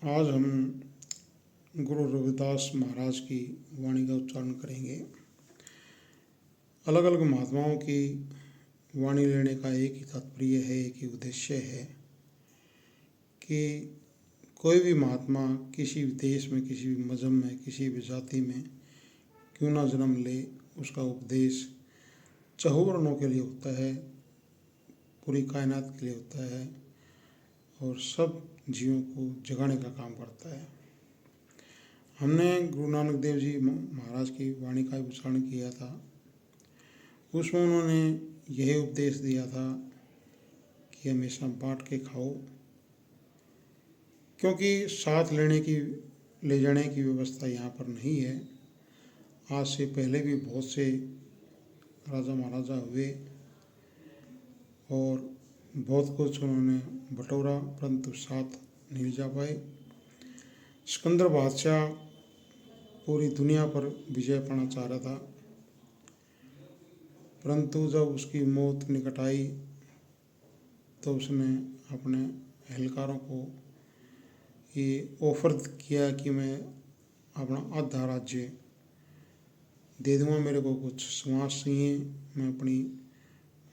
आज हम गुरु रविदास महाराज की वाणी का उच्चारण करेंगे। अलग अलग महात्माओं की वाणी लेने का एक ही तात्पर्य है, एक ही उद्देश्य है कि कोई भी महात्मा किसी भी देश में, किसी भी मजहब में, किसी भी जाति में क्यों ना जन्म ले, उसका उपदेश चहुवर्णों के लिए होता है, पूरी कायनात के लिए होता है और सब जीवों को जगाने का काम करता है। हमने गुरु नानक देव जी महाराज की वाणी का उच्चारण किया था। उसमें उन्होंने यही उपदेश दिया था कि हमेशा बांट के खाओ, क्योंकि साथ ले जाने की व्यवस्था यहाँ पर नहीं है। आज से पहले भी बहुत से राजा महाराजा हुए और बहुत कुछ उन्होंने बटोरा, परंतु साथ नहीं ले जा पाए। सिकंदर बादशाह पूरी दुनिया पर विजय पाना चाह रहा था, परंतु जब उसकी मौत निकट आई तो उसने अपने एहलकारों को ये ऑफर किया कि मैं अपना आधा राज्य दे दूँगा, मेरे को कुछ समाज चाहिए, मैं अपनी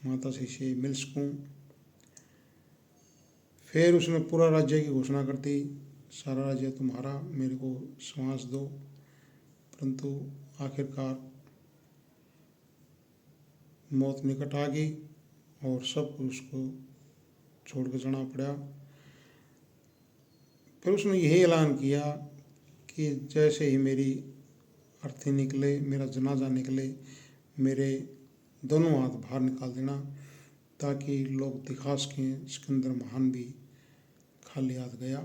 माता से मिल सकूँ। फिर उसने पूरा राज्य की घोषणा कर दी, सारा राज्य तुम्हारा, मेरे को समाज दो। परंतु आखिरकार मौत निकट आ गई और सब उसको छोड़ के जाना पड़ा। फिर उसने यही ऐलान किया कि जैसे ही मेरी अर्थी निकले, मेरा जनाजा निकले, मेरे दोनों हाथ बाहर निकाल देना, ताकि लोग दिखा सकें सिकंदर महान भी खाली हाथ गया।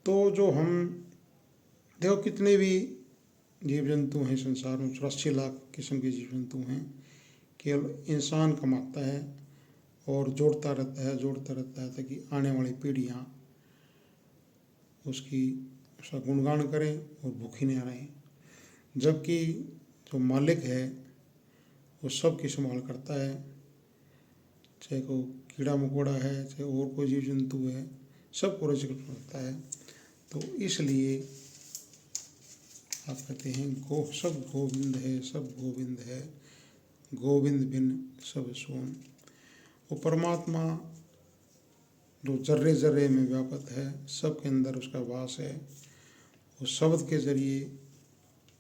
तो जो हम देखो, कितने भी जीव जंतु हैं संसार में, 84 लाख किस्म के जीव जंतु हैं। केवल इंसान कमाता है और जोड़ता रहता है ताकि आने वाली पीढ़ियाँ उसका गुणगान करें और भूखी नहीं रहें। जबकि जो मालिक है वो सब की संभाल करता है, चाहे कोई कीड़ा मकोड़ा है, चाहे और कोई जीव जंतु है, सबको रक्षित करता है। तो इसलिए आप कहते हैं सब गोविंद है, सब गोविंद है, गोविंद बिन सब सोन। वो परमात्मा जो जर्रे जर्रे में व्यापक है, सबके अंदर उसका वास है। वो शब्द के जरिए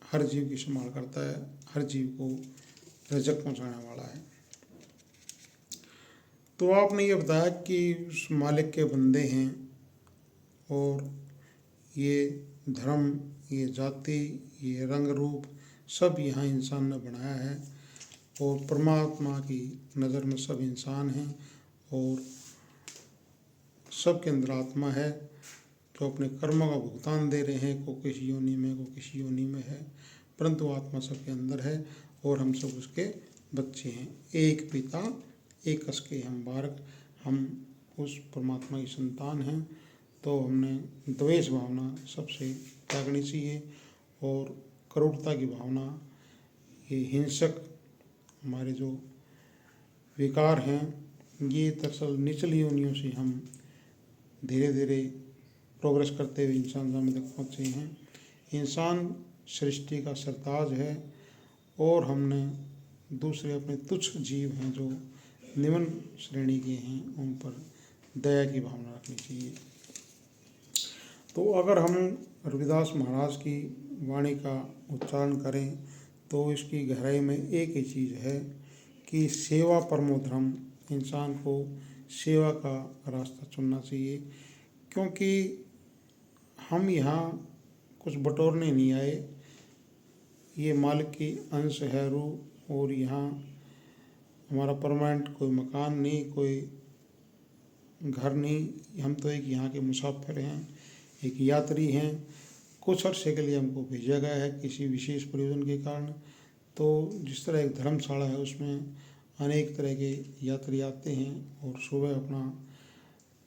हर जीव की संभाल करता है, हर जीव को रजक पहुँचाने वाला है। तो आपने ये बताया कि उस मालिक के बंदे हैं और ये धर्म, ये जाति, ये रंग रूप सब यहाँ इंसान ने बनाया है और परमात्मा की नज़र में सब इंसान हैं और सब के अंदर आत्मा है जो अपने कर्मों का भुगतान दे रहे हैं। को किसी योनि में, को किसी योनि में है, परंतु आत्मा सबके अंदर है और हम सब उसके बच्चे हैं। एक पिता एक कस के हम बारक, हम उस परमात्मा की संतान हैं। तो हमने द्वेष भावना सबसे त्यागनी चाहिए और करुणता की भावना, ये हिंसक हमारे जो विकार हैं, ये दरअसल निचली योनियों से हम धीरे धीरे प्रोग्रेस करते हुए इंसान जहाँ तक पहुँचे हैं। इंसान सृष्टि का सरताज है और हमने दूसरे अपने तुच्छ जीव हैं जो निम्न श्रेणी के हैं, उन पर दया की भावना रखनी चाहिए। तो अगर हम रविदास महाराज की वाणी का उच्चारण करें तो इसकी गहराई में एक ही चीज़ है कि सेवा परमो धर्म। इंसान को सेवा का रास्ता चुनना चाहिए, क्योंकि हम यहाँ कुछ बटोरने नहीं आए। ये मालिक की अंश है रूह, और यहाँ हमारा परमानेंट कोई मकान नहीं, कोई घर नहीं। हम तो एक यहाँ के मुसाफिर हैं, एक यात्री हैं। कुछ अर्से के लिए हमको भेजा गया है किसी विशेष प्रयोजन के कारण। तो जिस तरह एक धर्मशाला है, उसमें अनेक तरह के यात्री आते हैं और सुबह अपना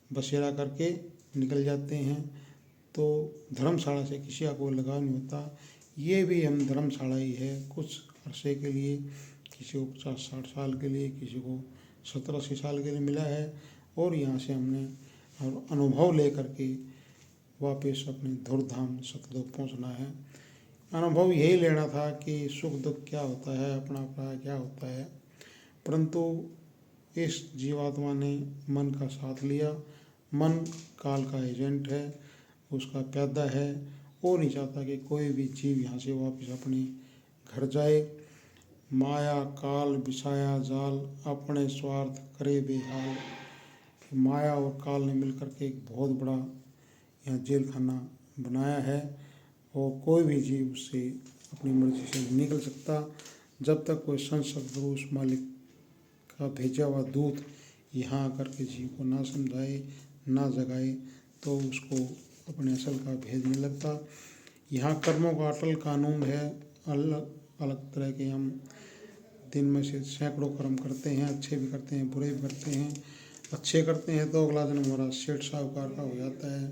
बसेरा करके निकल जाते हैं। तो धर्मशाला से किसी का कोई लगाव नहीं होता। ये भी हम धर्मशाला ही है, कुछ अरसे के लिए, किसी को 50-60 साल के लिए, किसी को 70-80 साल के लिए मिला है। और यहाँ से हमने अनुभव ले करके वापस अपने धुरधाम सतलोक पहुंचना है। अनुभव यही लेना था कि सुख दुख क्या होता है, अपना अपना क्या होता है। परंतु इस जीवात्मा ने मन का साथ लिया। मन काल का एजेंट है, उसका प्यादा है। वो नहीं चाहता कि कोई भी जीव यहाँ से वापस अपने घर जाए। माया काल बिछाया जाल, अपने स्वार्थ करे बेहाल। माया और काल ने मिलकर के एक बहुत बड़ा यहाँ जेल खाना बनाया है और कोई भी जीव उससे अपनी मर्जी से नहीं निकल सकता। जब तक कोई संत सद्गुरु उस मालिक का भेजा हुआ दूत यहाँ आकर के जीव को ना समझाए, ना जगाए, तो उसको अपने असल का भेद नहीं लगता। यहाँ कर्मों का अटल कानून है। अलग अलग तरह के हम दिन में से सैकड़ों कर्म करते हैं, अच्छे भी करते हैं, बुरे भी करते हैं। अच्छे करते हैं तो अगला जन्म हमारा सेठ साहूकार का हो जाता है,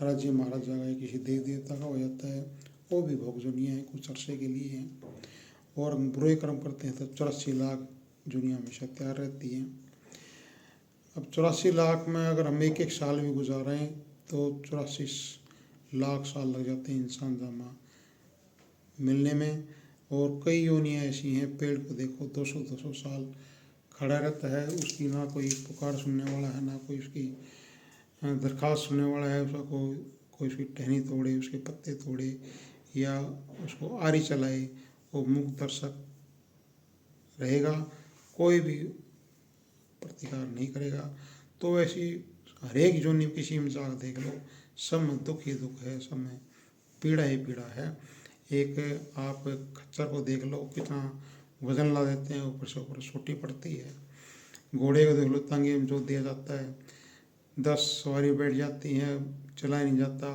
राज्य महाराजा का, किसी देव देवता का हो जाता है। वो भी भोग दुनिया है, कुछ अरसे के लिए है। और बुरे कर्म करते हैं तो 84 लाख दुनिया हमेशा तैयार रहती है। अब 84 लाख में अगर हम एक एक साल भी गुजारें तो 84 लाख साल लग जाते हैं इंसान जामा मिलने में। और कई योनियाँ ऐसी हैं, पेड़ को देखो 200-200 साल खड़ा रहता है, उसकी ना कोई पुकार सुनने वाला है, ना कोई उसकी दरख्वास्त सुनने वाला है। उसका कोई उसकी टहनी तोड़े, उसके पत्ते तोड़े या उसको आरी चलाए, वो मुख दर्शक रहेगा, कोई भी प्रतिकार नहीं करेगा। तो ऐसी हरेक जोनी किसी में जाकर देख लो, सब में दुख ही दुख है, सब में पीड़ा ही पीड़ा है। एक आप खच्चर को देख लो, कितना वजन ला देते हैं, ऊपर से ऊपर छोटी पड़ती है। घोड़े को देख लो, तांगे में जो दिया जाता है, 10 सवारी बैठ जाती हैं, चला नहीं जाता,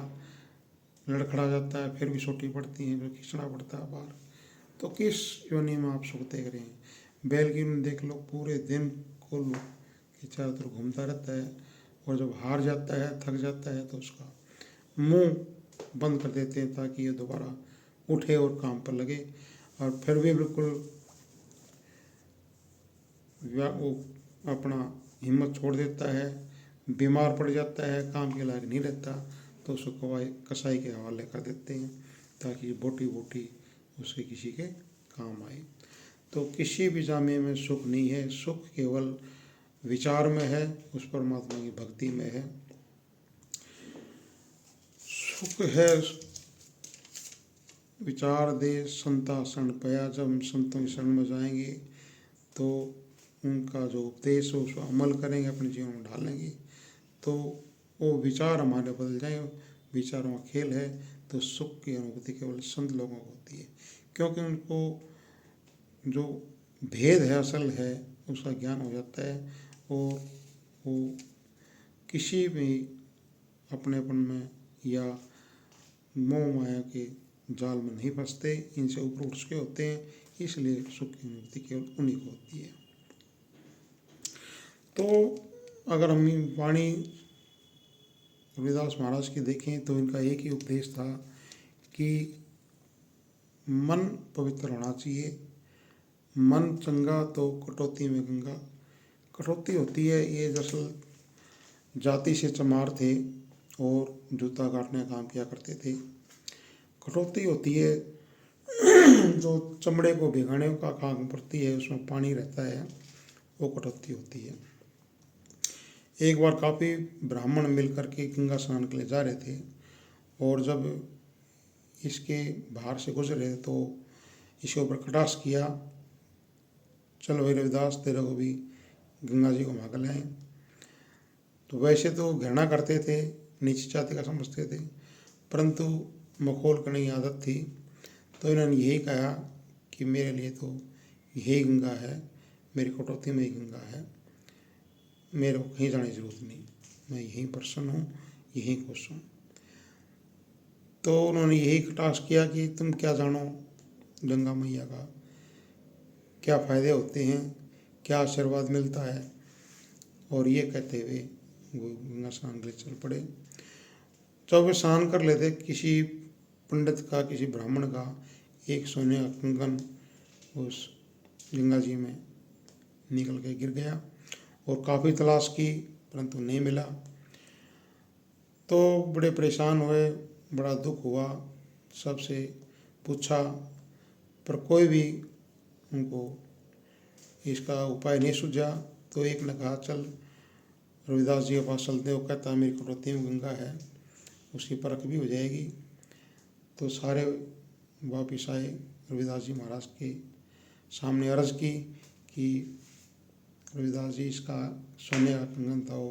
लड़खड़ा जाता है, फिर भी छोटी पड़ती है, फिर खींचना पड़ता है बाहर। तो किस योनि में आप सुख देख रहे हैं? बैल की में देख लो, पूरे दिन को के चारों तरफ घूमता रहता है, और जब हार जाता है, थक जाता है, तो उसका मुंह बंद कर देते हैं ताकि ये दोबारा उठे और काम पर लगे। और फिर भी बिल्कुल वो अपना हिम्मत छोड़ देता है, बीमार पड़ जाता है, काम के लायक नहीं रहता, तो उसको कसाई के हवाले कर देते हैं ताकि बोटी बोटी उसके किसी के काम आए। तो किसी भी जामे में सुख नहीं है, सुख केवल विचार में है, उस परमात्मा की भक्ति में है। सुख है विचार दे संता शरण पया। जब हम संतों की शरण में जाएंगे तो उनका जो उपदेश हो उसको अमल करेंगे, अपने जीवन में ढालेंगे, तो वो विचार हमारे बदल जाएंगे। विचारों का खेल है, तो सुख की अनुभूति केवल संत लोगों को होती है, क्योंकि उनको जो भेद है, असल है, उसका ज्ञान हो जाता है और वो किसी भी अपनेपन में या मोह माया के जाल में नहीं फंसते, इनसे ऊपर उठ चुके होते हैं। इसलिए सुख की अनुभूति केवल उन्हीं को होती है। तो अगर हम वाणी रविदास महाराज की देखें तो इनका एक ही उपदेश था कि मन पवित्र होना चाहिए। मन चंगा तो कटौती में गंगा। कटौती होती है, ये दरअसल जाति से चमार थे और जूता काटने का काम किया करते थे। कटौती होती है जो चमड़े को भिगाने का काम पड़ती है, उसमें पानी रहता है, वो कटौती होती है। एक बार काफ़ी ब्राह्मण मिल कर के गंगा स्नान के लिए जा रहे थे, और जब इसके बाहर से गुजरे तो इसके ऊपर कटाक्ष किया, चलो भाई रविदास, तेरे को भी गंगा जी को भाग लाएं। तो वैसे तो घृणा करते थे, नीची जाति का समझते थे, परंतु मखौल करने की आदत थी, तो इन्होंने यही कहा कि मेरे लिए तो यही गंगा है, मेरी कटौती में ही गंगा है, मेरे को कहीं जाने की जरूरत नहीं, मैं यहीं प्रसन्न हूँ, यहीं खुश हूँ। तो उन्होंने यही कटाक्ष किया कि तुम क्या जानो गंगा मैया का क्या फ़ायदे होते हैं, क्या आशीर्वाद मिलता है। और ये कहते हुए वो गंगा स्नान के लिए चल पड़े। जब वे स्नान कर लेते, किसी पंडित का, किसी ब्राह्मण का एक सोने का कंगन उस गंगा जी में निकल के गिर गया, और काफ़ी तलाश की परंतु नहीं मिला। तो बड़े परेशान हुए, बड़ा दुख हुआ, सबसे पूछा, पर कोई भी उनको इसका उपाय नहीं सूझा। तो एक ने कहा, चल रविदास जी के पास चलते हो। कहता, मेरी कटौती में गंगा है, उसकी परख भी हो जाएगी। तो सारे वापिस आए, रविदास जी महाराज के सामने अर्ज की कि रविदास जी, इसका सोने का कंगन था वो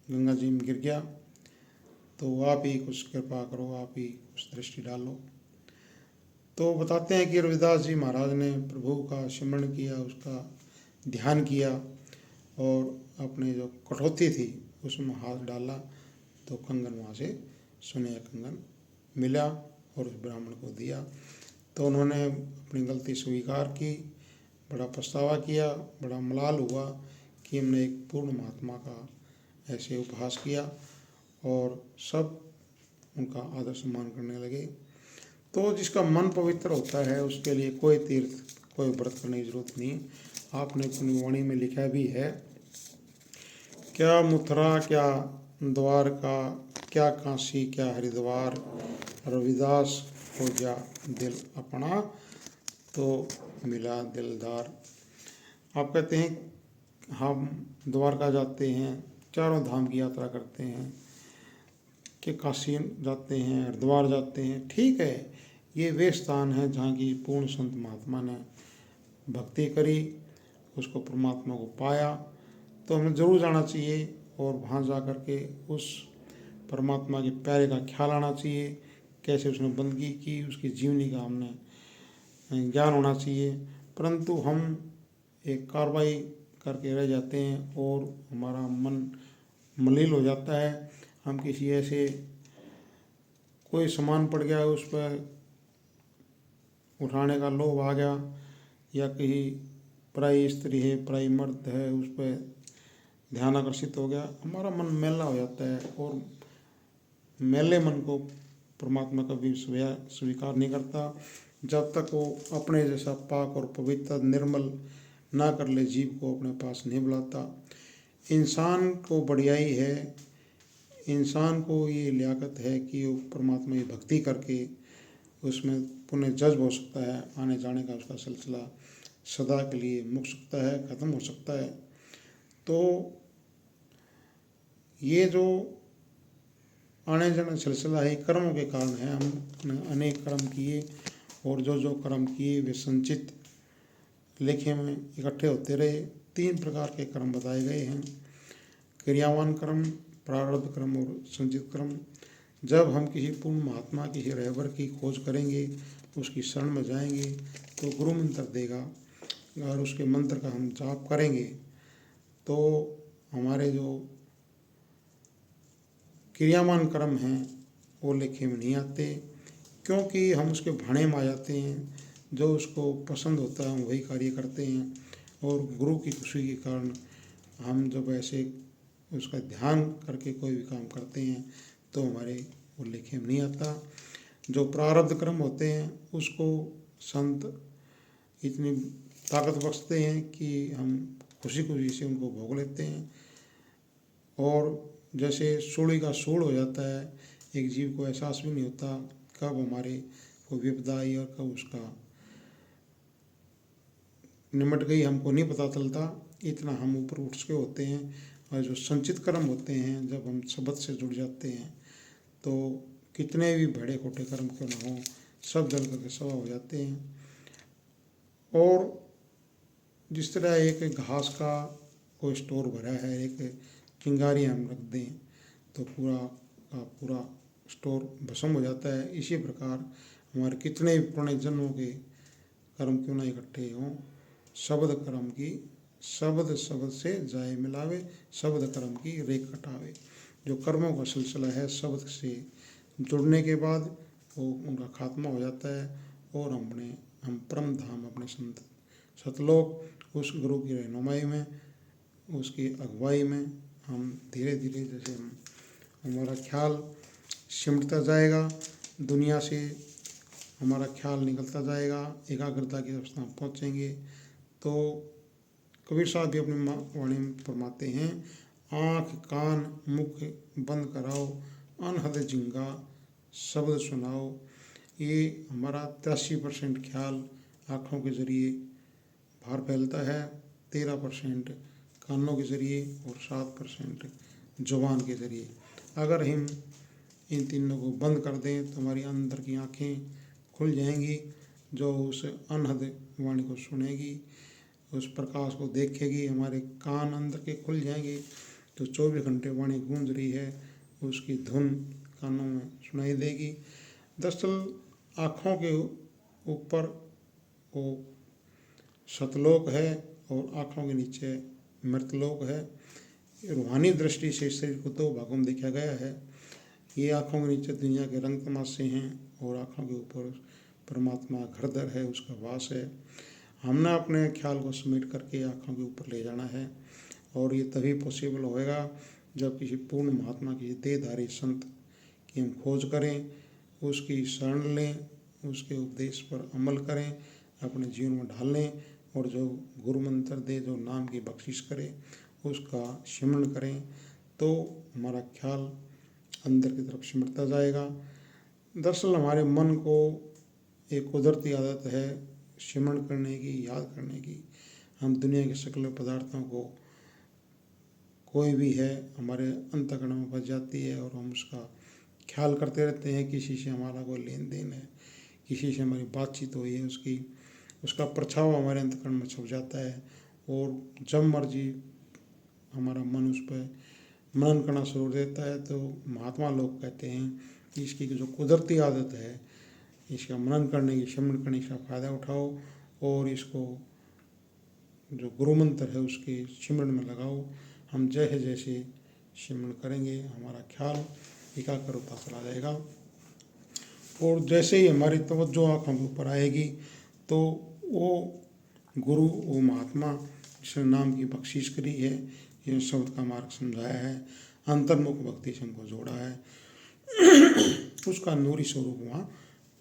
गंगा जी में गिर गया, तो आप ही कुछ कृपा करो, आप ही कुछ दृष्टि डालो। तो बताते हैं कि रविदास जी महाराज ने प्रभु का स्मरण किया, उसका ध्यान किया और अपने जो कठौती थी उसमें हाथ डाला, तो कंगन वहाँ से सोने का कंगन मिला और उस ब्राह्मण को दिया। तो उन्होंने अपनी गलती स्वीकार की, बड़ा पछतावा किया, बड़ा मलाल हुआ कि हमने एक पूर्ण महात्मा का ऐसे उपहास किया, और सब उनका आदर सम्मान करने लगे। तो जिसका मन पवित्र होता है उसके लिए कोई तीर्थ, कोई व्रत करने की जरूरत नहीं। आपने अपनी वाणी में लिखा भी है, क्या मथुरा क्या द्वारका, क्या काशी क्या हरिद्वार, रविदास हो जा दिल अपना, तो मिला दिलदार। आप कहते हैं हम द्वारका जाते हैं, चारों धाम की यात्रा करते हैं, कि काशी जाते हैं, हरिद्वार जाते हैं, ठीक है, ये वे स्थान हैं जहाँ की पूर्ण संत महात्मा ने भक्ति करी, उसको परमात्मा को पाया। तो हमें ज़रूर जाना चाहिए और वहाँ जा कर के उस परमात्मा के प्यारे का ख्याल आना चाहिए, कैसे उसने बंदगी की, उसकी जीवनी का हमने ज्ञान होना चाहिए। परंतु हम एक कार्रवाई करके रह जाते हैं और हमारा मन मलिन हो जाता है। हम किसी ऐसे कोई सामान पड़ गया, उस पर उठाने का लोभ आ गया, या कहीं पराई स्त्री है, पराई मर्द है, उस पर ध्यान आकर्षित हो गया, हमारा मन मैला हो जाता है, और मैले मन को परमात्मा कभी स्वीकार नहीं करता। जब तक वो अपने जैसा पाक और पवित्र निर्मल ना कर ले, जीव को अपने पास नहीं बुलाता। इंसान को बढ़ियाई है, इंसान को ये लियाकत है कि वो परमात्मा की भक्ति करके उसमें पुण्य जज्ब हो सकता है, आने जाने का उसका सिलसिला सदा के लिए मुक सकता है, ख़त्म हो सकता है। तो ये जो आने जाने सिलसिला है, कर्मों के कारण है। हमने अनेक कर्म किए, और जो जो कर्म किए वे संचित लेखे में इकट्ठे होते रहे। 3 प्रकार के कर्म बताए गए हैं, क्रियावान कर्म, प्रारब्ध कर्म और संचित कर्म। जब हम किसी पूर्ण महात्मा, किसी रहबर की खोज करेंगे, उसकी शरण में जाएंगे, तो गुरु मंत्र देगा, और उसके मंत्र का हम जाप करेंगे, तो हमारे जो क्रियामान कर्म हैं वो लेखे में नहीं आते, क्योंकि हम उसके भाने में आ जाते हैं। जो उसको पसंद होता है हम वही कार्य करते हैं, और गुरु की खुशी के कारण हम जब ऐसे उसका ध्यान करके कोई भी काम करते हैं तो हमारे वो लेखे में नहीं आता। जो प्रारब्ध कर्म होते हैं उसको संत इतनी ताकत बख्शते हैं कि हम खुशी खुशी से उनको भोग लेते हैं। और जैसे सूली का सूल हो जाता है, एक जीव को एहसास भी नहीं होता कब हमारे को विपदा आई और कब उसका निमट गई, हमको नहीं पता चलता, इतना हम ऊपर उठ के होते हैं। और जो संचित कर्म होते हैं, जब हम शब्द से जुड़ जाते हैं, तो कितने भी बड़े खोटे कर्म क्यों ना हों, सब जल करके सवा हो जाते हैं। और जिस तरह एक घास का कोई स्टोर भरा है, एक चिंगारी हम रख दें तो पूरा का पूरा स्टोर भस्म हो जाता है। इसी प्रकार हमारे कितने भी पुराने जन्मों के कर्म क्यों ना इकट्ठे हों, शब्द कर्म की शब्द शब्द से जाए मिलावे, शब्द कर्म की रेख कटावे। जो कर्मों का सिलसिला है, शब्द से जुड़ने के बाद वो उनका खात्मा हो जाता है, और हम परम धाम अपने संत सतलोक उस गुरु की रहनुमाई में, उसकी अगुवाई में हम धीरे धीरे, जैसे हमारा ख्याल सिमटता जाएगा, दुनिया से हमारा ख्याल निकलता जाएगा, एकाग्रता की अवस्था में पहुँचेंगे। तो कबीर साहब भी अपनी वाणी में फरमाते हैं, आँख कान मुख बंद कराओ, अनहद जिंगा शब्द सुनाओ। ये हमारा 83% ख्याल आँखों के ज़रिए बाहर फैलता है, 13% कानों के ज़रिए और 7% जुबान के ज़रिए। अगर हम इन तीनों को बंद कर दें तो हमारी अंदर की आँखें खुल जाएंगी, जो उस अनहद वाणी को सुनेगी, उस प्रकाश को देखेगी। हमारे कान अंदर के खुल जाएंगे तो 24 घंटे वाणी गूंज रही है, उसकी धुन कानों में सुनाई देगी। दरअसल आँखों के ऊपर वो सतलोक है और आँखों के नीचे मृतलोक है। रूहानी दृष्टि से शरीर को 2 भागों में देखा गया है। ये आँखों के नीचे दुनिया के रंग तमाशे हैं और आँखों के ऊपर परमात्मा घरदर है, उसका वास है। हमने अपने ख्याल को समेट करके आँखों के ऊपर ले जाना है और ये तभी पॉसिबल होएगा जब किसी पूर्ण महात्मा की देहधारी संत की हम खोज करें, उसकी शरण लें, उसके उपदेश पर अमल करें, अपने जीवन में ढालें और जो गुरु मंत्र दे, जो नाम की बख्शिश करे, उसका सिमरण करें तो हमारा ख्याल अंदर की तरफ सिमटता जाएगा। दरअसल हमारे मन को एक कुदरती आदत है सिमरण करने की, याद करने की। हम दुनिया के सकल पदार्थों को, कोई भी है, हमारे अंतःकरण में बच जाती है और हम उसका ख्याल करते रहते हैं। किसी से हमारा कोई लेन देन है, किसी से हमारी बातचीत हुई है, उसका परछावा हमारे अंतःकरण में छप जाता है और जब मर्जी हमारा मन उस पर मनन करना शुरू देता है। तो महात्मा लोग कहते हैं कि इसकी जो कुदरती आदत है, इसका मनन करने की, सिमरण करने का फ़ायदा उठाओ और इसको जो गुरु मंत्र है उसके सिमरण में लगाओ। हम जैसे जैसे सिमरण करेंगे हमारा ख्याल एकाग्र होता चला जाएगा और जैसे ही हमारी तवज्जो आँखों के ऊपर आएगी तो वो गुरु, वो महात्मा जिसने नाम की बख्शिश करी है, ये शब्द का मार्ग समझाया है, अंतर्मुख भक्ति से हमको जोड़ा है, उसका नूरी स्वरूप वहाँ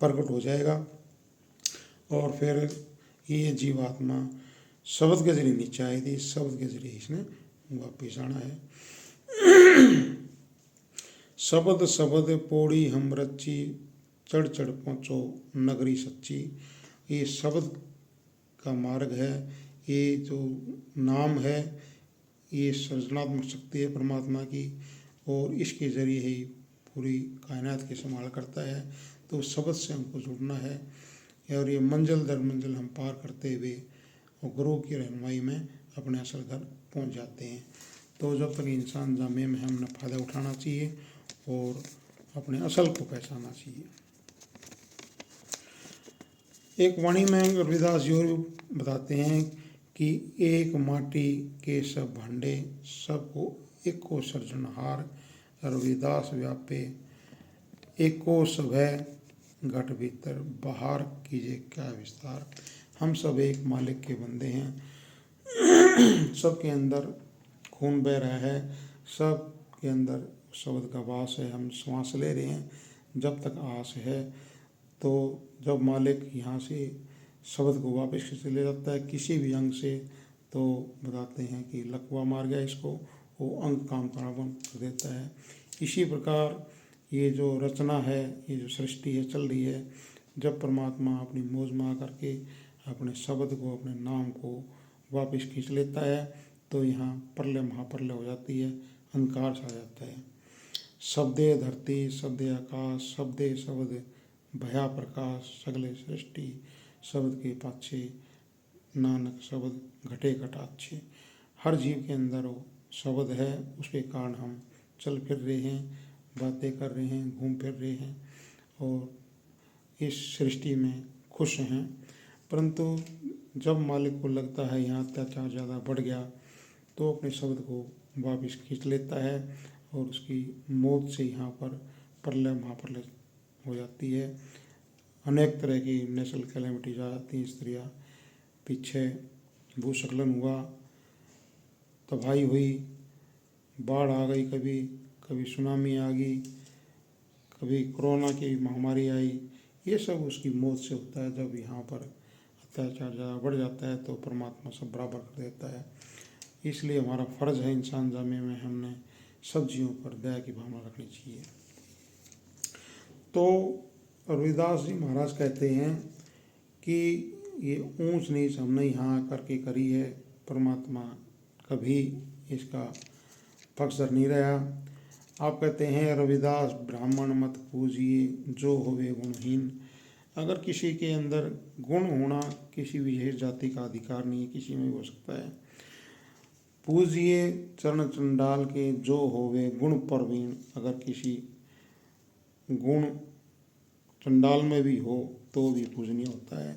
प्रकट हो जाएगा और फिर ये जीवात्मा शब्द के जरिए नीचे आई थी, शब्द के जरिए इसने वापिस आना है। शब्द शब्द पोड़ी हम रच्ची, चढ़ चढ़ पहुँचो नगरी सच्ची। ये शब्द का मार्ग है, ये जो नाम है, ये सृजनात्मक शक्ति है परमात्मा की और इसके ज़रिए ही पूरी कायनात की संभाल करता है। तो शब्द से हमको जुड़ना है और ये मंजिल दर मंजिल हम पार करते हुए और गुरु की रहनुमाई में अपने असल घर पहुंच जाते हैं। तो जब तक इंसान जामे में हमने फ़ायदा उठाना चाहिए और अपने असल को पहचानना चाहिए। एक वाणी में रविदास जी और बताते हैं कि एक माटी के सब भांडे, सबको एको सृजनहार, रविदास व्यापे एको सभय, घट भीतर बाहर कीजिए क्या विस्तार। हम सब एक मालिक के बंदे हैं, सबके अंदर खून बह रहा है, सब के अंदर शब्द का वास है। हम श्वास ले रहे हैं जब तक आस है, तो जब मालिक यहाँ से शब्द को वापस खींच ले जाता है किसी भी अंग से, तो बताते हैं कि लकवा मार गया इसको, वो अंग काम करना बंद कर देता है। इसी प्रकार ये जो रचना है, ये जो सृष्टि है चल रही है, जब परमात्मा अपनी मौज में आकर के अपने शब्द को, अपने नाम को वापस खींच लेता है तो यहाँ प्रलय महाप्रलय हो जाती है, अंधकार सा जाता है। शब्दे धरती शब्दे आकाश, शब्दे शब्द भया प्रकाश, सगले सृष्टि शब्द के पाछे, नानक शब्द घटे घटाच्छे। हर जीव के अंदर वो शब्द है, उसके कारण हम चल फिर रहे हैं, बातें कर रहे हैं, घूम फिर रहे हैं और इस सृष्टि में खुश हैं। परंतु जब मालिक को लगता है यहाँ अत्याचार ज़्यादा बढ़ गया तो अपने शब्द को वापस खींच लेता है और उसकी मौत से यहाँ पर प्रलय महाप्रलय हो जाती है। अनेक तरह की नेचुरल कैलेमिटीज आ जाती हैं। स्त्रियाँ, पीछे भूस्खलन हुआ, तबाही हुई, बाढ़ आ गई, कभी सुनामी आ गई, कभी कोरोना की महामारी आई, ये सब उसकी मौत से होता है। जब यहाँ पर अत्याचार ज़्यादा बढ़ जाता है तो परमात्मा सब बराबर कर देता है। इसलिए हमारा फ़र्ज़ है इंसान जामे में हमने सब जीवों पर दया की भावना रखनी चाहिए। तो रविदास जी महाराज कहते हैं कि ये ऊंच नीच हमने यहाँ करके करी है, परमात्मा कभी इसका पक्षधर नहीं रहा। आप कहते हैं रविदास ब्राह्मण मत पूजिए जो होवे गुणहीन। अगर किसी के अंदर गुण होना किसी विशेष जाति का अधिकार नहीं है, किसी में भी हो सकता है। पूजिए चरण चंडाल के जो होवे गुण प्रवीण। अगर किसी गुण चंडाल में भी हो तो भी पूजनीय होता है,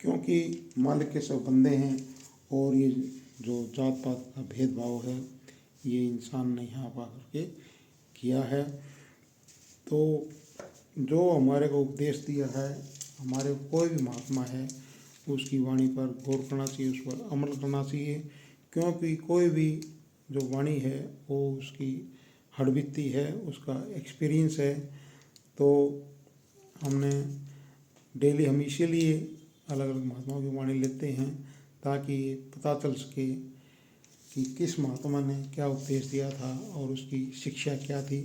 क्योंकि मालिक के सब बंदे हैं और ये जो जात पात का भेदभाव है ये इंसान ने यहाँ पा करके किया है। तो जो हमारे को उपदेश दिया है, हमारे कोई भी महात्मा है उसकी वाणी पर गौर करना चाहिए, उस पर अमल करना चाहिए, क्योंकि कोई भी जो वाणी है वो उसकी हड़बीती है, उसका एक्सपीरियंस है। तो हमने डेली हम इसीलिए अलग अलग महात्माओं की वाणी लेते हैं ताकि पता चल सके कि किस महात्मा ने क्या उपदेश दिया था और उसकी शिक्षा क्या थी।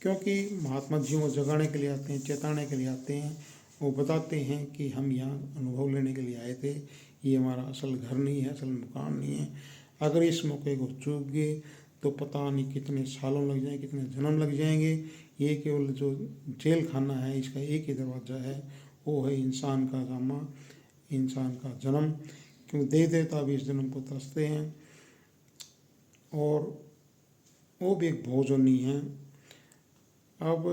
क्योंकि महात्मा जी को जगाने के लिए आते हैं, चेताने के लिए आते हैं। वो बताते हैं कि हम यहाँ अनुभव लेने के लिए आए थे, ये हमारा असल घर नहीं है, असल मकान नहीं है। अगर इस मौके को चूक गए तो पता नहीं कितने सालों लग जाएंगे, कितने जन्म लग जाएंगे। ये केवल जो जेल खाना है इसका एक ही दरवाज़ा है, वो है इंसान का जामा, इंसान का जन्म। क्योंकि देव देवता भी इस जन्म को तरसते हैं और वो भी एक भोजनी है। अब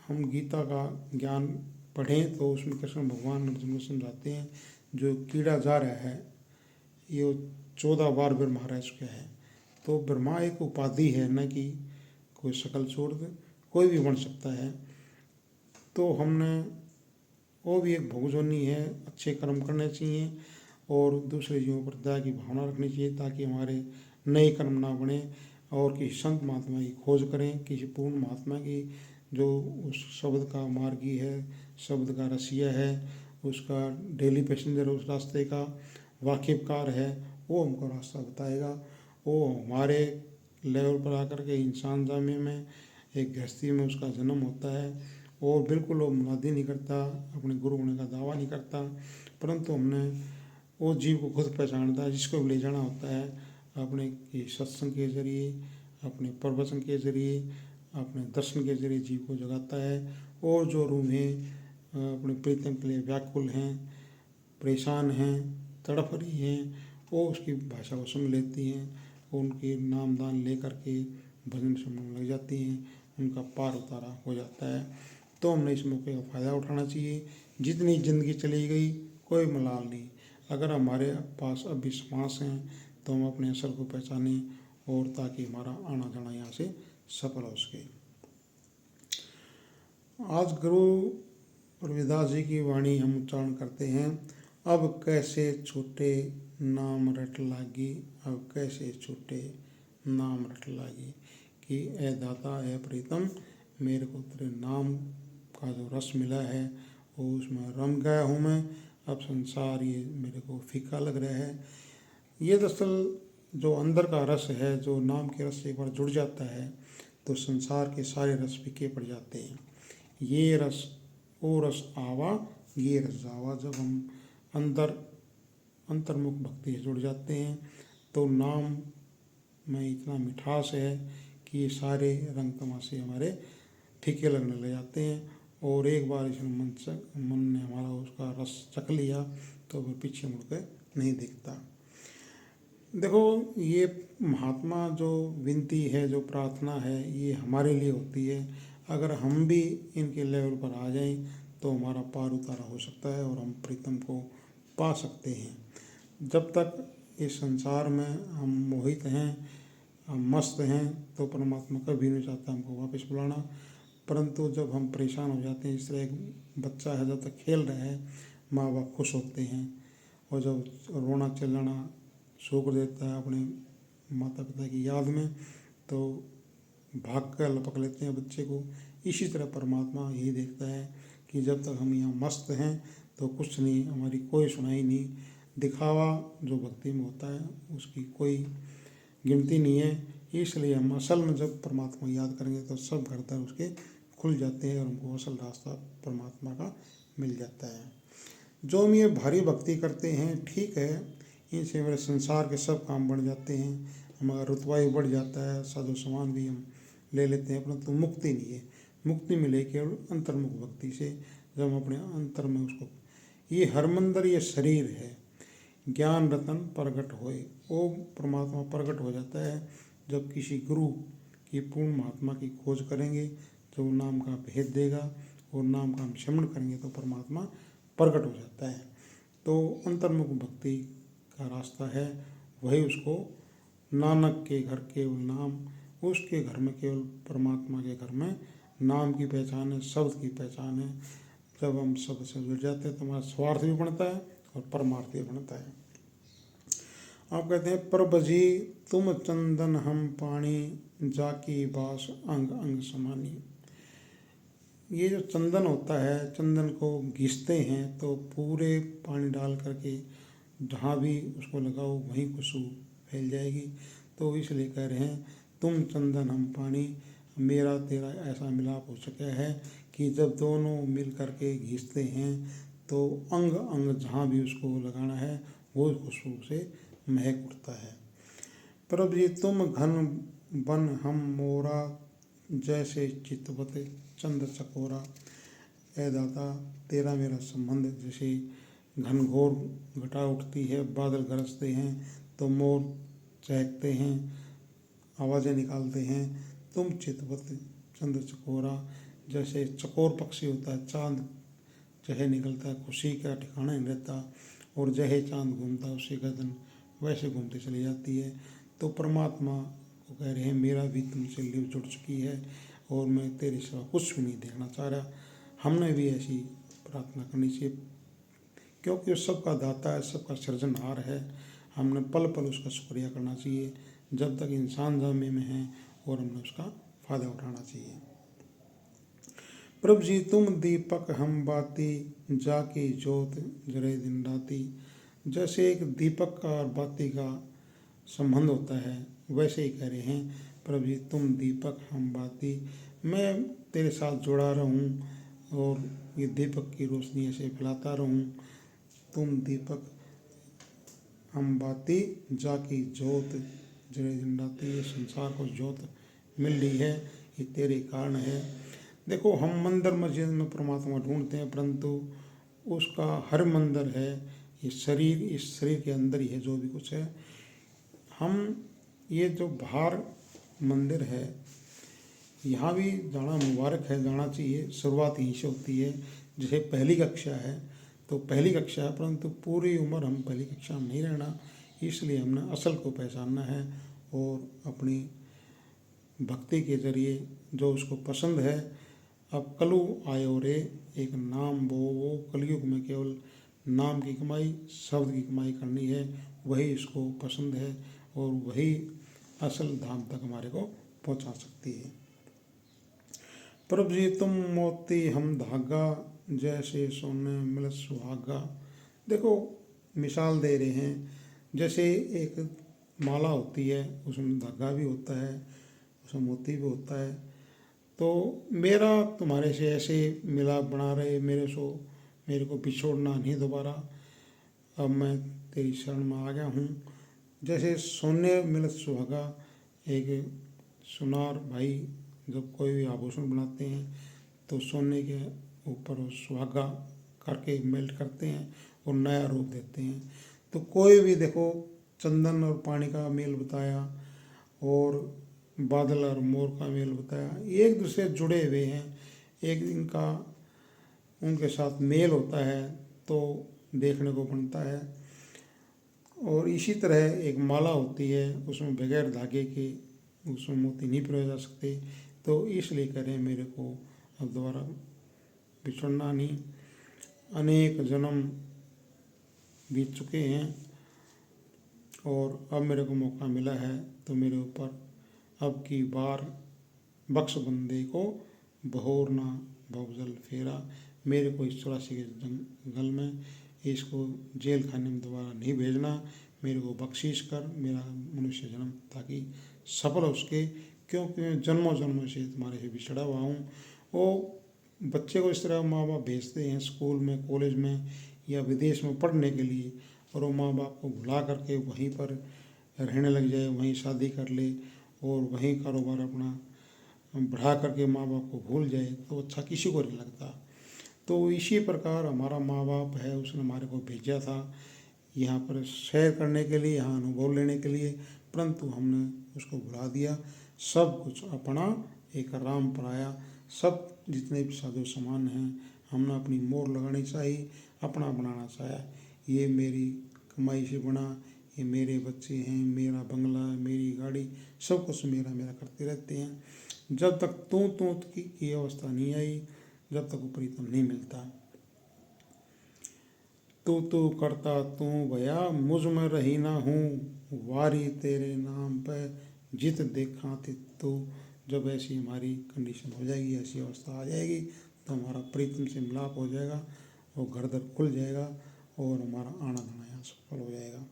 हम गीता का ज्ञान पढ़ें तो उसमें कृष्ण भगवान अर्जुन को समझाते हैं जो कीड़ा जा रहा है ये 14 बार ब्रह्मा रह चुका है। तो ब्रह्मा एक उपाधि है, न कि कोई शकल छोड़ दे, कोई भी बन सकता है। तो हमने वो भी एक भोगजोनी है, अच्छे कर्म करने चाहिए और दूसरे जीवों पर दया की भावना रखनी चाहिए ताकि हमारे नए कर्म ना बने। और किसी संत महात्मा की खोज करें, किसी पूर्ण महात्मा की जो उस शब्द का मार्गी है, शब्द का रसिया है, उसका डेली पैसेंजर उस रास्ते का वाकिफकार है, वो हमको रास्ता बताएगा। वो हमारे लेवल पर आकर के इंसान जामे में एक गृहस्थी में उसका जन्म होता है और बिल्कुल वो मुनादी नहीं करता, अपने गुरु होने का दावा नहीं करता, परंतु हमने वो जीव को खुद पहचानता है जिसको ले जाना होता है अपने सत्संग के जरिए, अपने प्रवचन के जरिए, अपने दर्शन के जरिए जीव को जगाता है। और जो रूहें अपने प्रीतम के लिए व्याकुल हैं, परेशान हैं, तड़प रही हैं, वो उसकी भाषा को सुन लेती हैं, उनके नाम दान ले करके भजन सुनने लग जाती हैं, उनका पार उतारा हो जाता है। तो हमने इस मौके का फ़ायदा उठाना चाहिए। जितनी ज़िंदगी चली गई कोई मलाल नहीं। अगर हमारे पास अभी श्वास हैं तो हम अपने असल को पहचानें और ताकि हमारा आना जाना यहाँ से सफल हो सके। आज गुरु रविदास जी की वाणी हम उच्चारण करते हैं। अब कैसे छूटे नाम रट लागी, अब कैसे छूटे नाम रट लागी, कि ए दाता ए प्रीतम मेरे को तेरे नाम का जो रस मिला है वो उसमें रम गया हूँ मैं। अब संसार ये मेरे को फीका लग रहा है। ये दरअसल जो अंदर का रस है, जो नाम के रस से एक बार जुड़ जाता है तो संसार के सारे रस फीके पड़ जाते हैं। ये रस ओ रस आवा, ये रस जावा। जब हम अंतर्मुख भक्ति से जुड़ जाते हैं तो नाम में इतना मिठास है कि ये सारे रंग तमाशे हमारे फीके लगने लग जाते हैं। और एक बार इसने मन ने हमारा उसका रस चख लिया तो फिर पीछे मुड़ के नहीं दिखता। देखो ये महात्मा जो विनती है, जो प्रार्थना है, ये हमारे लिए होती है। अगर हम भी इनके लेवल पर आ जाएं तो हमारा पार उतारा हो सकता है और हम प्रीतम को पा सकते हैं। जब तक इस संसार में हम मोहित हैं, हम मस्त हैं, तो परमात्मा कभी नहीं चाहता हमको वापस बुलाना। परंतु जब हम परेशान हो जाते हैं, इस तरह एक बच्चा है जब तक खेल रहा है माँ बाप खुश होते हैं, और जब रोना चिल्लाना शुरू कर देता है अपने माता पिता की याद में तो भाग कर लपक लेते हैं बच्चे को। इसी तरह परमात्मा यही देखता है कि जब तक हम यहाँ मस्त हैं तो कुछ नहीं, हमारी कोई सुनाई नहीं। दिखावा जो भक्ति में होता है उसकी कोई गिनती नहीं है। इसलिए हम असल में जब परमात्मा याद करेंगे तो सब घर द्वार उसके खुल जाते हैं और हमको असल रास्ता परमात्मा का मिल जाता है। जो हम ये भारी भक्ति करते हैं, ठीक है, इनसे मेरे संसार के सब काम बढ़ जाते हैं, हमारा रुतबा भी बढ़ जाता है, साधु सामान भी हम ले लेते हैं, परंतु मुक्ति नहीं है। मुक्ति मिले केवल अंतर्मुख भक्ति से, जब हम अपने अंतर में उसको, ये हरमंदर ये शरीर है, ज्ञान रतन प्रगट होए, वो परमात्मा प्रकट हो जाता है जब किसी गुरु की पूर्ण महात्मा की खोज करेंगे, जो नाम का भेद देगा और नाम का हम श्रवण करेंगे तो परमात्मा प्रकट हो जाता है। तो अंतर्मुख भक्ति का रास्ता है, वही उसको नानक के घर केवल नाम, उसके घर में केवल परमात्मा के घर में नाम की पहचान है, शब्द की पहचान है। जब हम शब्द से जुड़ जाते हैं तो हमारा स्वार्थ भी बनता है और परमार्थ भी बनता है। आप कहते हैं प्रभ जी तुम चंदन हम पानी, जाकी बास अंग अंग समानी। ये जो चंदन होता है, चंदन को घिसते हैं तो पूरे पानी डाल करके जहाँ भी उसको लगाओ वहीं खुशबू फैल जाएगी। तो इसलिए कह रहे हैं तुम चंदन हम पानी, मेरा तेरा ऐसा मिलाप हो चुका है कि जब दोनों मिल करके घिसते हैं तो अंग अंग जहाँ भी उसको लगाना है वो खुशबू से महक उठता है। प्रभु जी तुम घन बन हम मोरा, जैसे चितवत चंद चकोरा। ए दाता तेरा मेरा संबंध जैसे घनघोर घटा उठती है, बादल गरजते हैं तो मोर चहकते हैं, आवाज़ें निकालते हैं। तुम चितवत चंद चकोरा, जैसे चकोर पक्षी होता है, चांद जहे निकलता है, खुशी का ठिकाना नहीं रहता, और जहे चांद घूमता है उसकी गर्दन वैसे घूमती चली जाती है। तो परमात्मा को कह रहे हैं मेरा भी तुमसे लिव जुड़ चुकी है और मैं तेरे सिवा कुछ भी नहीं देखना चाह रहा। हमने भी ऐसी प्रार्थना करनी चाहिए, क्योंकि वो सबका दाता है, सबका सृजनहार है। हमने पल पल उसका शुक्रिया करना चाहिए जब तक इंसान जन्मे में है, और हमने उसका फ़ायदा उठाना चाहिए। प्रभु जी तुम दीपक हम बाती, जाकी जोत जरे दिन राती। जैसे एक दीपक का और बाती का संबंध होता है, वैसे ही कह रहे हैं प्रभु जी तुम दीपक हम बाती, मैं तेरे साथ जुड़ा रहूं और ये दीपक की रोशनी ऐसे फैलाता रहूं। तुम दीपक हम बाती, जाकी जोत जरे दिन राती। ये संसार को जोत मिल रही है, ये तेरे कारण है। देखो हम मंदिर मस्जिद में परमात्मा ढूंढते हैं, परंतु उसका हर मंदिर है ये शरीर, इस शरीर के अंदर ही है जो भी कुछ है। हम ये जो बाहर मंदिर है यहाँ भी जाना मुबारक है, जाना चाहिए, शुरुआत यहीं से होती है। जैसे पहली कक्षा है तो पहली कक्षा है, परंतु पूरी उम्र हम पहली कक्षा में नहीं रहना, इसलिए हमने असल को पहचानना है और अपनी भक्ति के जरिए जो उसको पसंद है। अब कलु आयो रे एक नाम वो कलयुग में केवल नाम की कमाई, शब्द की कमाई करनी है, वही इसको पसंद है और वही असल धाम तक हमारे को पहुंचा सकती है। प्रभु जी तुम मोती हम धागा, जैसे सोने मिलत सुहागा। देखो मिसाल दे रहे हैं, जैसे एक माला होती है उसमें धागा भी होता है, उसमें मोती भी होता है। तो मेरा तुम्हारे से ऐसे मिलाप बना रहे, मेरे को बिछोड़ना नहीं दोबारा। अब मैं तेरी शरण में आ गया हूँ। जैसे सोने मिलत सुहागा, एक सुनार भाई जब कोई भी आभूषण बनाते हैं तो सोने के ऊपर सुहागा करके मेल्ट करते हैं और नया रूप देते हैं। तो कोई भी देखो चंदन और पानी का मेल बताया और बादल और मोर का मेल बताया, एक दूसरे जुड़े हुए हैं, एक इनका उनके साथ मेल होता है तो देखने को बनता है। और इसी तरह एक माला होती है, उसमें बगैर धागे के उसमें मोती नहीं पिरोए जा सकते। तो इसलिए कह रहे हैं मेरे को अब दोबारा बिछड़ना नहीं। अनेक जन्म बीत चुके हैं और अब मेरे को मौका मिला है, तो मेरे ऊपर अब की बार बख्श बंदे को बहोरना भवजल फेरा। मेरे को इस 84 के जंगल में, इसको जेल खाने में दोबारा नहीं भेजना। मेरे को बख्शीश कर मेरा मनुष्य जन्म ताकि सफल हो सके, क्योंकि मैं जन्मों जन्मों से तुम्हारे से बिछड़ा हुआ हूँ। वो बच्चे को इस तरह माँ बाप भेजते हैं स्कूल में, कॉलेज में या विदेश में पढ़ने के लिए, और वो माँ बाप को भुला करके वहीं पर रहने लग जाए, वहीं शादी कर ले और वहीं कारोबार अपना बढ़ा करके माँ बाप को भूल जाए, तो अच्छा किसी को नहीं लगता। तो इसी प्रकार हमारा माँ बाप है, उसने हमारे को भेजा था यहाँ पर सैर करने के लिए, यहाँ अनुभव लेने के लिए, परंतु हमने उसको भुला दिया। सब कुछ अपना एक राम पराया, सब जितने भी साधु सामान हैं हमने अपनी मोहर लगानी चाहिए, अपना बनाना चाहिए। ये मेरी कमाई से बना, ये मेरे बच्चे हैं, मेरा बंगला, मेरी गाड़ी, सब कुछ मेरा मेरा करते रहते हैं। जब तक तू की अवस्था नहीं आई, जब तक वो प्रीतम नहीं मिलता। तू करता तू भया, मुझ में रही ना हूँ, वारी तेरे नाम पे जित देखा तित तू। जब ऐसी हमारी कंडीशन हो जाएगी, ऐसी अवस्था आ जाएगी, तो हमारा प्रीतम से मिलाप हो जाएगा और घर दर खुल जाएगा और हमारा आना जाना यहाँ सफल हो जाएगा।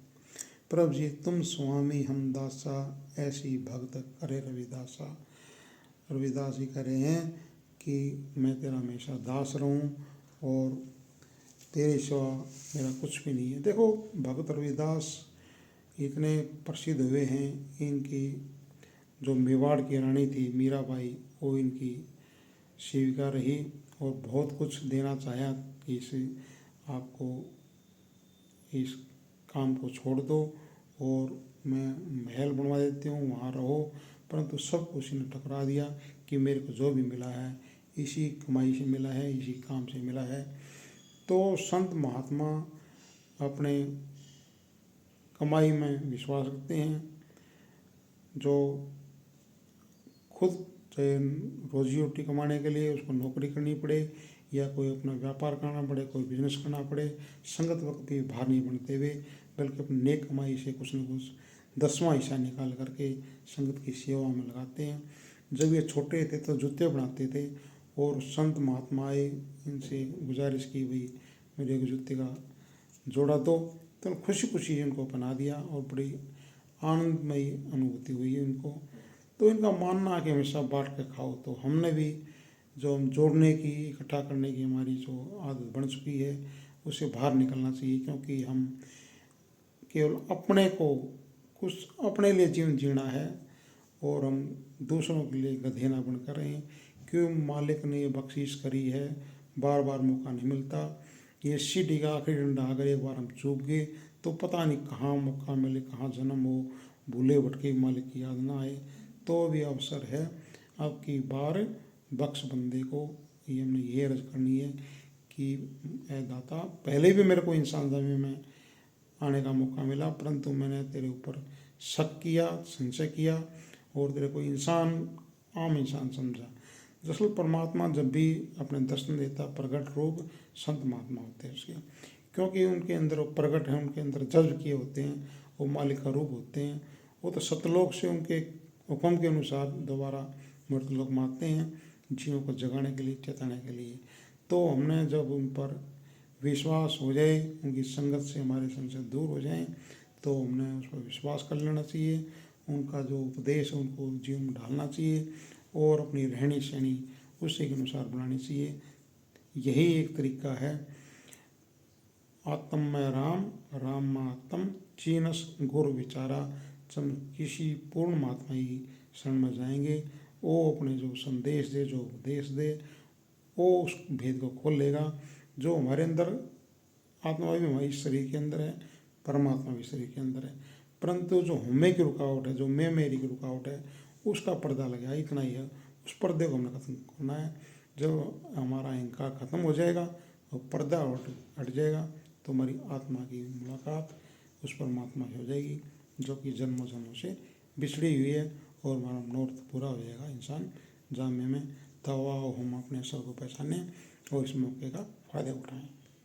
प्रभु जी तुम स्वामी हम दासा, ऐसी भक्त करे रविदासा। रविदास जी कह रहे हैं कि मैं तेरा हमेशा दास रहूं और तेरे सिवा मेरा कुछ भी नहीं है। देखो भगत रविदास इतने प्रसिद्ध हुए हैं, इनकी जो मेवाड़ की रानी थी मीराबाई, वो इनकी सेविका रही और बहुत कुछ देना चाहा कि इसे आपको इस काम को छोड़ दो और मैं महल बनवा देती हूँ, वहाँ रहो, परंतु सब कुछ इन्हें ठकरा दिया कि मेरे को जो भी मिला है इसी कमाई से मिला है, इसी काम से मिला है। तो संत महात्मा अपने कमाई में विश्वास रखते हैं, जो खुद चाहे रोजी रोटी कमाने के लिए उसको नौकरी करनी पड़े या कोई अपना व्यापार करना पड़े, कोई बिजनेस करना पड़े, संगत वक्त भी भार नहीं बनते हुए, बल्कि अपनी नेक कमाई से कुछ न कुछ 10वां हिस्सा निकाल करके संगत की सेवा में लगाते हैं। जब ये छोटे थे तो जूते बनाते थे और संत महात्मा आए, इनसे गुजारिश की भाई मेरे एक जूते का जोड़ा दो, तो खुशी खुशी इनको पहना दिया और बड़ी आनंदमयी अनुभूति हुई है उनको। तो इनका मानना है कि हमेशा बांट के खाओ। तो हमने भी जो हम जोड़ने की, इकट्ठा करने की हमारी जो आदत बन चुकी है, उससे बाहर निकलना चाहिए, क्योंकि हम केवल अपने को कुछ अपने लिए जीवन जीना है और हम दूसरों के लिए गधे ना बनकर रहें। क्यों मालिक ने ये बख्शीश करी है, बार बार मौका नहीं मिलता। ये सीढ़ी का आखिरी डंडा, अगर एक बार हम चूक गए तो पता नहीं कहाँ मौका मिले, कहाँ जन्म हो, भूले भटके मालिक की याद ना आए। तो भी अवसर है, अब की बार बख्श बंदे को, ये हमने ये अर्ज करनी है कि ऐ दाता, पहले भी मेरे को इंसान जमीन में आने का मौका मिला, परंतु मैंने तेरे ऊपर शक किया, संशय किया और तेरे को इंसान, आम इंसान समझा। दरअसल परमात्मा जब भी अपने दर्शन देता, प्रगट रूप संत महात्मा होते हैं उसके, क्योंकि उनके अंदर वो प्रगट हैं, उनके अंदर जज्ब किए होते हैं, वो मालिक का रूप होते हैं। वो तो सतलोक से उनके हुक्म के अनुसार दोबारा मृतलोक में आते हैं, जीवों को जगाने के लिए, चेताने के लिए। तो हमने जब उन पर विश्वास हो जाए, उनकी संगत से हमारे संशय दूर हो जाएं, तो हमने उस पर विश्वास कर लेना चाहिए। उनका जो उपदेश है उनको जीवन में ढालना चाहिए और अपनी रहनी सहनी उसी के अनुसार बनानी चाहिए। यही एक तरीका है। आत्म में राम, राम में आत्म, चीनस गुरु विचारा। जब किसी पूर्ण महात्मा ही शरण में जाएंगे, वो अपने जो संदेश दे, जो उपदेश दे, वो उस भेद को खोल लेगा। जो हमारे अंदर आत्मा भी हमारे शरीर के अंदर है, परमात्मा भी शरीर के अंदर है, परंतु जो हमें की रुकावट है, जो मैं मेरी की रुकावट है, उसका पर्दा लगा, इतना ही है। उस पर्दे को हमने खत्म करना है। जब हमारा अहंकार खत्म हो जाएगा और पर्दा हट जाएगा, तो हमारी आत्मा की मुलाकात उस परमात्मा से हो जाएगी, जो कि जन्मों जन्मों से बिछड़ी हुई है, और हमारा मनोरथ पूरा हो जाएगा इंसान जामे में। तब हम अपने असर को पहचानें और इस मौके का फ़ायदा उठाएं।